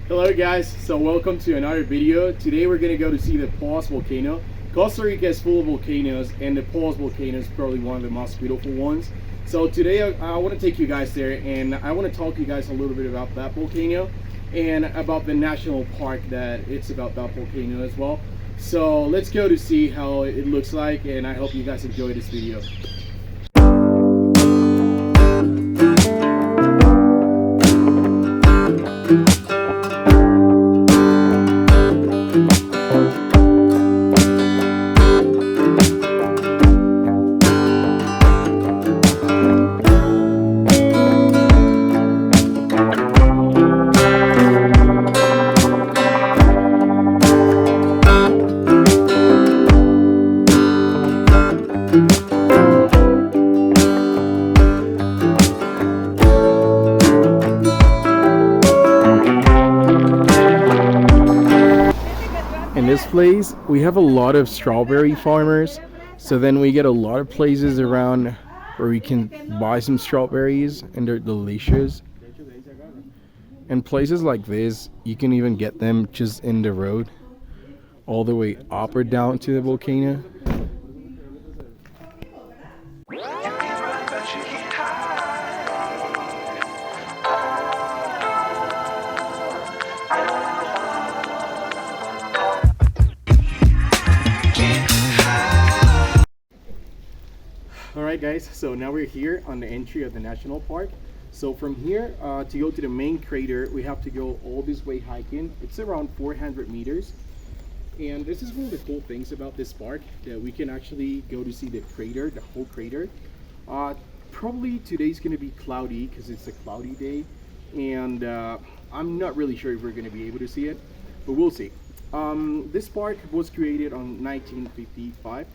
Hello guys, so welcome to another video. Today we're gonna go to see the Poas Volcano. Costa Rica is full of volcanoes and the Poas Volcano is probably one of the most beautiful ones. So today I want to take you guys there and I want to talk to you guys a little bit about that volcano and about the national park that it's about that volcano as well. So let's go to see how it looks like, and I hope you guys enjoy this video. In this place we have a lot of strawberry farmers, so then we get a lot of places around where we can buy some strawberries and they're delicious. And places like this you can even get them just in the road all the way up or down to the volcano. Alright guys, so now we're here on the entry of the national park. So from here to go to the main crater we have to go all this way hiking. It's around 400 meters, and this is one of the cool things about this park, that we can actually go to see the crater, the whole crater. Probably today's going to be cloudy because it's a cloudy day, and I'm not really sure if we're going to be able to see it, but we'll see. This park was created on 1955,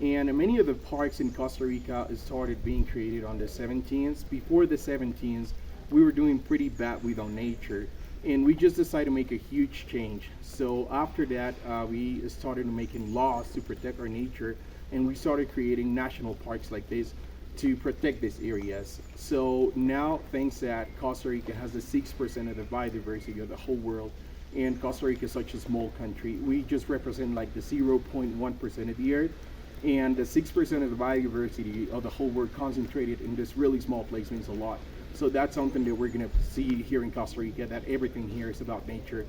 and many of the parks in Costa Rica started being created on the 17th. Before the 17th, we were doing pretty bad with our nature, and we just decided to make a huge change. So after that, we started making laws to protect our nature, and we started creating national parks like this to protect these areas. So now, thanks that Costa Rica has the 6% of the biodiversity of the whole world, and Costa Rica is such a small country, we just represent like the 0.1% of the earth, and the 6% of the biodiversity of the whole world concentrated in this really small place means a lot. So that's something that we're going to see here in Costa Rica, that everything here is about nature.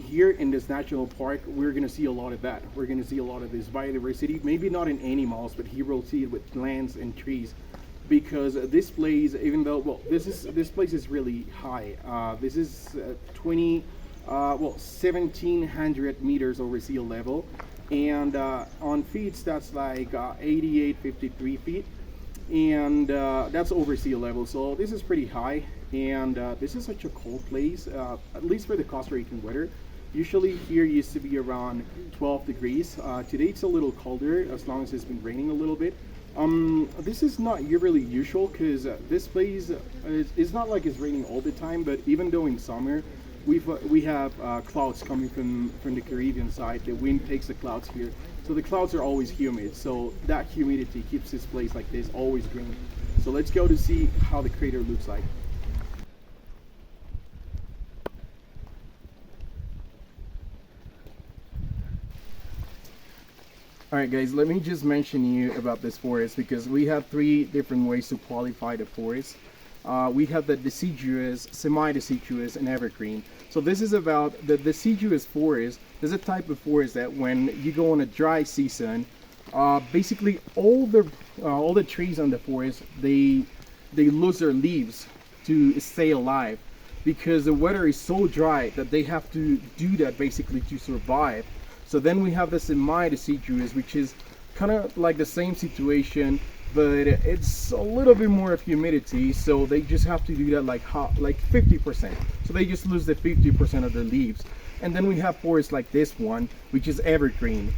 Here in this national park, we're going to see a lot of that. We're going to see a lot of this biodiversity, maybe not in animals, but here we'll see it with plants and trees, because this place, even though, well, this place is really high. This is 1700 meters over sea level, and on feet that's like 53 feet, and that's over sea level, so this is pretty high. And this is such a cold place, at least for the Costa Rican weather. Usually here used to be around 12 degrees. Today it's a little colder, as long as it's been raining a little bit. This is not really usual, because this place it's not like it's raining all the time, but even though in summer we have clouds coming from the Caribbean side. The wind takes the clouds here, so the clouds are always humid, so that humidity keeps this place like this always green. So let's go to see how the crater looks like. Alright guys, let me just mention you about this forest, because we have three different ways to qualify the forest. We have the deciduous, semi-deciduous, and evergreen. So this is about the deciduous forest. This is a type of forest that when you go on a dry season, basically all the trees on the forest, they lose their leaves to stay alive, because the weather is so dry that they have to do that basically to survive. So then we have the semi-deciduous, which is kind of like the same situation, but it's a little bit more of humidity, so they just have to do that like 50%. So they just lose the 50% of their leaves. And then we have forests like this one, which is evergreen.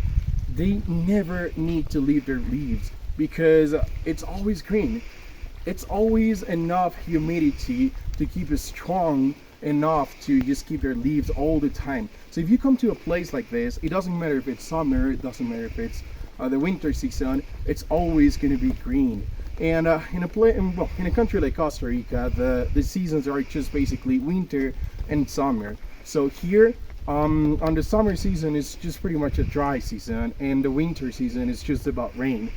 They never need to leave their leaves because it's always green. It's always enough humidity to keep it strong enough to just keep their leaves all the time. So if you come to a place like this, it doesn't matter if it's summer, it doesn't matter if it's the winter season, it's always going to be green. And in a country like Costa Rica, the seasons are just basically winter and summer. So here, on the summer season, it's just pretty much a dry season, and the winter season is just about rain.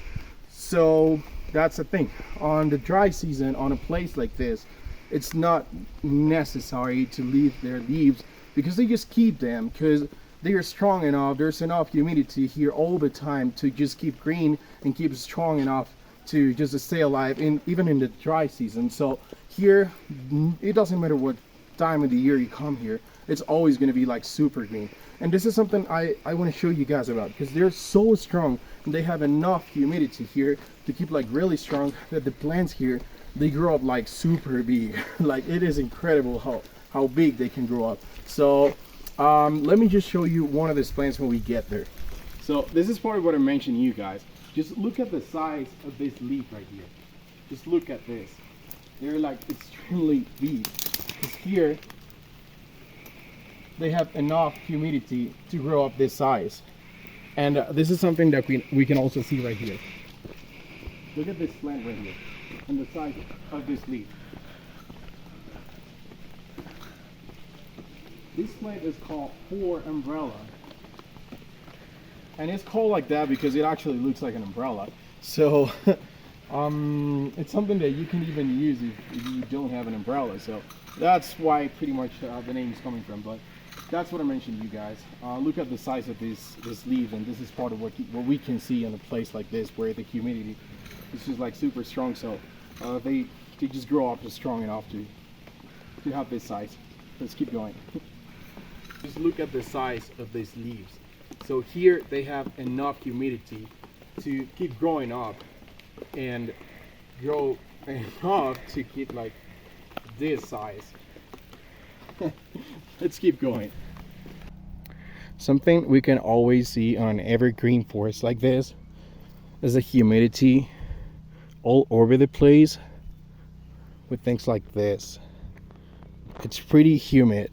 So that's the thing. On the dry season, on a place like this, it's not necessary to leave their leaves because they just keep them because they are strong enough. There's enough humidity here all the time to just keep green and keep strong enough to just stay alive even in the dry season. So here, it doesn't matter what time of the year you come here, it's always going to be like super green. And this is something I want to show you guys about because they're so strong and they have enough humidity here to keep like really strong that the plants here, they grow up like super big. Like it is incredible how big they can grow up. So let me just show you one of these plants when we get there. So this is part of what I mentioned to you guys. Just look at the size of this leaf right here. Just look at this. They're like extremely big. Because here they have enough humidity to grow up this size. And this is something that we can also see right here. Look at this plant right here and the size of this leaf. This plant is called Poor Umbrella. And it's called like that because it actually looks like an umbrella. So it's something that you can even use if you don't have an umbrella. So that's why pretty much the name is coming from. But that's what I mentioned to you guys. Look at the size of this leaf, and this is part of what we can see in a place like this where the humidity is just like super strong. So they just grow up just strong enough to have this size. Let's keep going. Just look at the size of these leaves. So here they have enough humidity to keep growing up and grow enough to keep like this size. Let's keep going. Something we can always see on an evergreen forest like this is the humidity all over the place with things like this. It's pretty humid.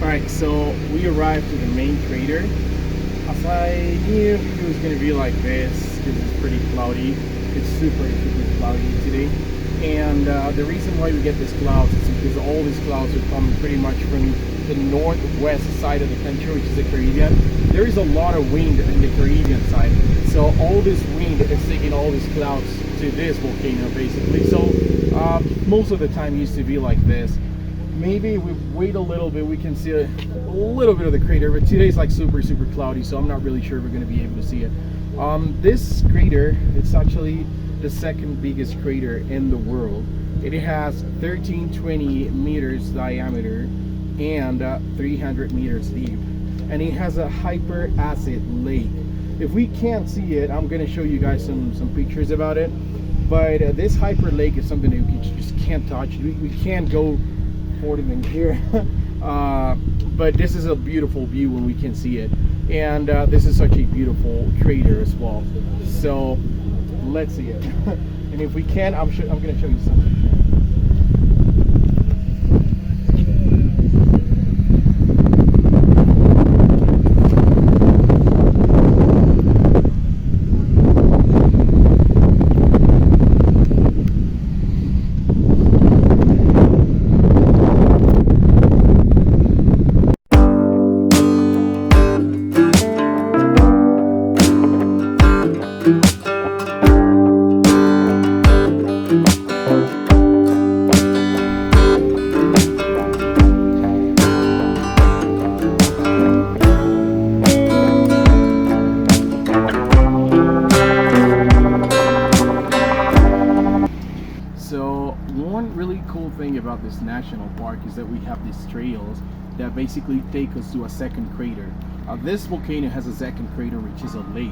Alright, so we arrived to the main crater. As I knew it was going to be like this because it's pretty cloudy. It's super cloudy today. And the reason why we get these clouds is because all these clouds are coming pretty much from the northwest side of the country, which is the Caribbean. There is a lot of wind in the Caribbean side. So all this wind is taking all these clouds to this volcano basically. So most of the time it used to be like this. Maybe we wait a little bit, we can see a little bit of the crater, but today's like super cloudy, so I'm not really sure we're going to be able to see it. This crater, it's actually the second biggest crater in the world. It has 1320 meters diameter and 300 meters deep, and it has a hyper acid lake. If we can't see it, I'm going to show you guys some pictures about it, but this hyper lake is something that we just can't touch. We can't go further than here. But this is a beautiful view when we can see it, and this is such a beautiful crater as well. So let's see it. And if we can, I'm going to show you something. About this national park is that we have these trails that basically take us to a second crater. This volcano has a second crater, which is a lake.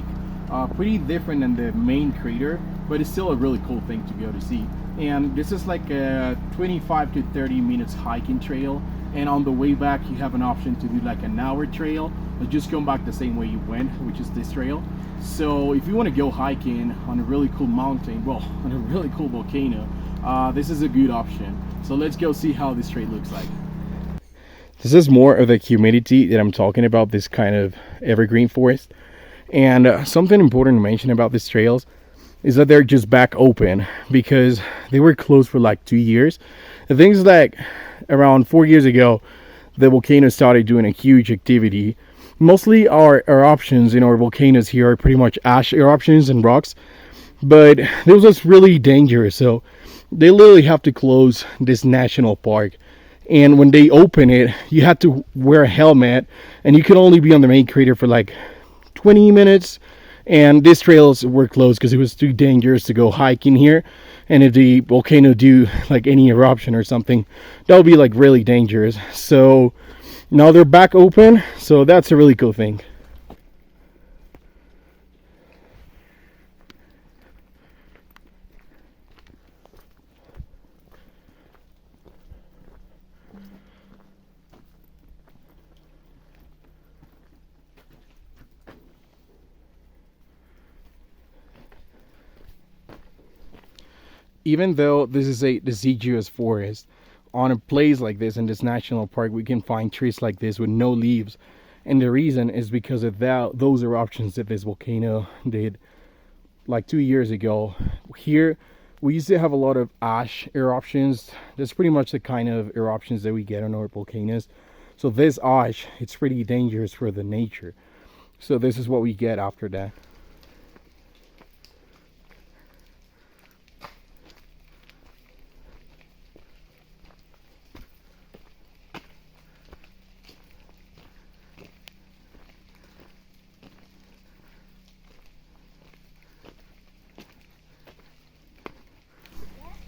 Pretty different than the main crater, but it's still a really cool thing to be able to see. And this is like a 25 to 30 minutes hiking trail, and on the way back you have an option to do like an hour trail, but just come back the same way you went, which is this trail. So if you want to go hiking on a really cool mountain, well, on a really cool volcano, this is a good option. So let's go see how this trail looks like. This is more of the humidity that I'm talking about, this kind of evergreen forest. And something important to mention about these trails is that they're just back open because they were closed for like 2 years. The thing is that around 4 years ago, the volcano started doing a huge activity. Mostly our eruptions in our volcanoes here are pretty much ash eruptions and rocks, but this was really dangerous. So they literally have to close this national park. And when they open it, you had to wear a helmet, and you could only be on the main crater for like 20 minutes. And these trails were closed because it was too dangerous to go hiking here. And if the volcano do like any eruption or something, that would be like really dangerous. So now they're back open, so that's a really cool thing. Even though this is a deciduous forest, on a place like this in this national park, we can find trees like this with no leaves. And the reason is because of those eruptions that this volcano did like 2 years ago. Here, we used to have a lot of ash eruptions. That's pretty much the kind of eruptions that we get on our volcanoes. So this ash, it's pretty dangerous for the nature. So this is what we get after that.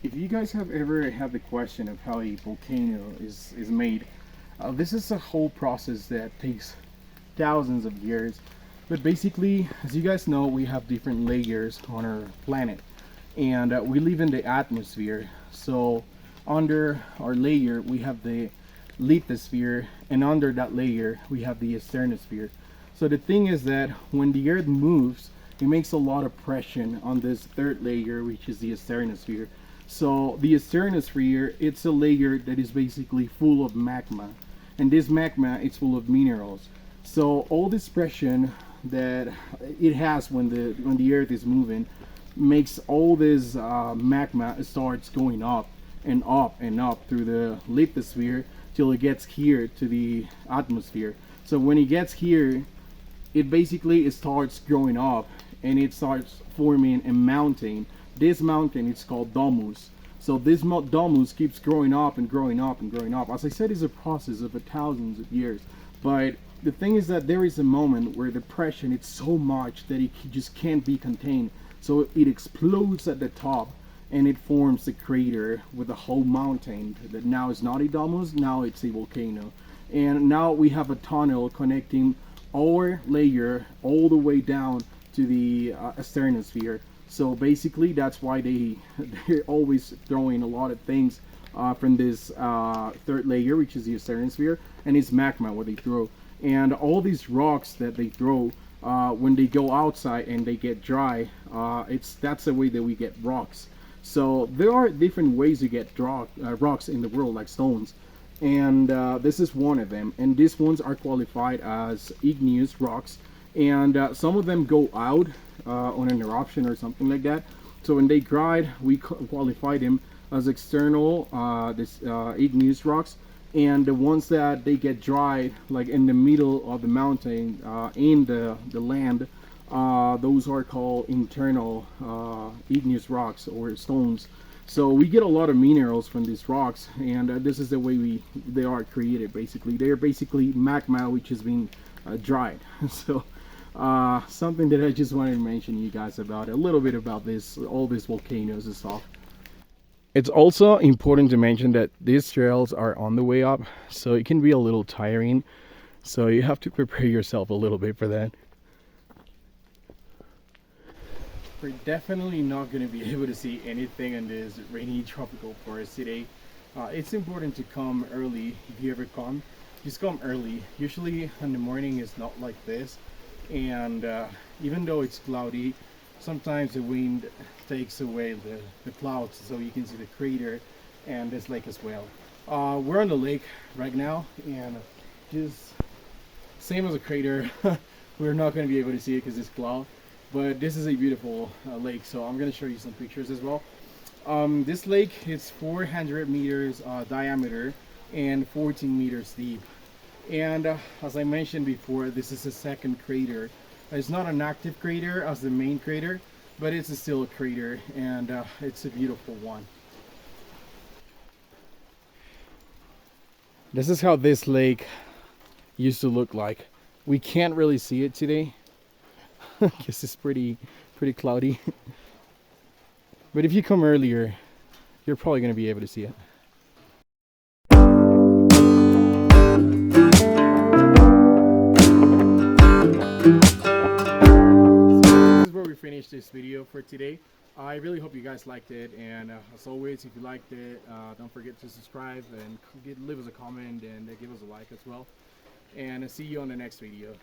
If you guys have ever had the question of how a volcano is made, this is a whole process that takes thousands of years. But basically, as you guys know, we have different layers on our planet, and we live in the atmosphere. So under our layer, we have the lithosphere, and under that layer, we have the sternosphere. So the thing is that when the Earth moves, it makes a lot of pressure on this third layer, which is the sternosphere. So the sternosphere, it's a layer that is basically full of magma, and this magma is full of minerals. So all this pressure that it has when the Earth is moving makes all this magma starts going up and up and up through the lithosphere till it gets here to the atmosphere. So when it gets here, it starts growing up and it starts forming a mountain. This mountain is called domus. So this domus keeps growing up and growing up and growing up. As I said, it's a process of thousands of years. But the thing is that there is a moment where the pressure is so much that it just can't be contained. So it explodes at the top and it forms a crater with a whole mountain that now is not a domus, now it's a volcano. And now we have a tunnel connecting our layer all the way down to the sternosphere. So basically, that's why they're always throwing a lot of things from this third layer, which is the sternosphere, and it's magma what they throw. And all these rocks that they throw, when they go outside and they get dry, that's the way that we get rocks. So there are different ways to get rocks in the world, like stones, and this is one of them. And these ones are qualified as igneous rocks, and some of them go out on an eruption or something like that. So when they dried, we qualify them as external igneous rocks, and the ones that they get dried, like in the middle of the mountain, in the land, those are called internal igneous rocks or stones. So we get a lot of minerals from these rocks, and this is the way they are created. Basically, they are basically magma which has been dried. So something that I just wanted to mention you guys about a little bit about all these volcanoes and stuff. It's also important to mention that these trails are on the way up, so it can be a little tiring. So you have to prepare yourself a little bit for that. We're definitely not going to be able to see anything in this rainy tropical forest today. It's important to come early. If you ever come, just come early. Usually in the morning it's not like this, and even though it's cloudy, sometimes the wind takes away the clouds, so you can see the crater and this lake as well. We're on the lake right now, and just same as a crater. We're not going to be able to see it because it's cloud, but this is a beautiful lake, so I'm going to show you some pictures as well. This lake is 400 meters diameter and 14 meters deep. And as I mentioned before, this is a second crater. It's not an active crater as the main crater, but it's still a crater, and it's a beautiful one. This is how this lake used to look like. We can't really see it today because it's pretty cloudy. But if you come earlier, you're probably going to be able to see it. So this is where we finished this video for today. I really hope you guys liked it, and as always, if you liked it, don't forget to subscribe and leave us a comment and give us a like as well. And I'll see you on the next video.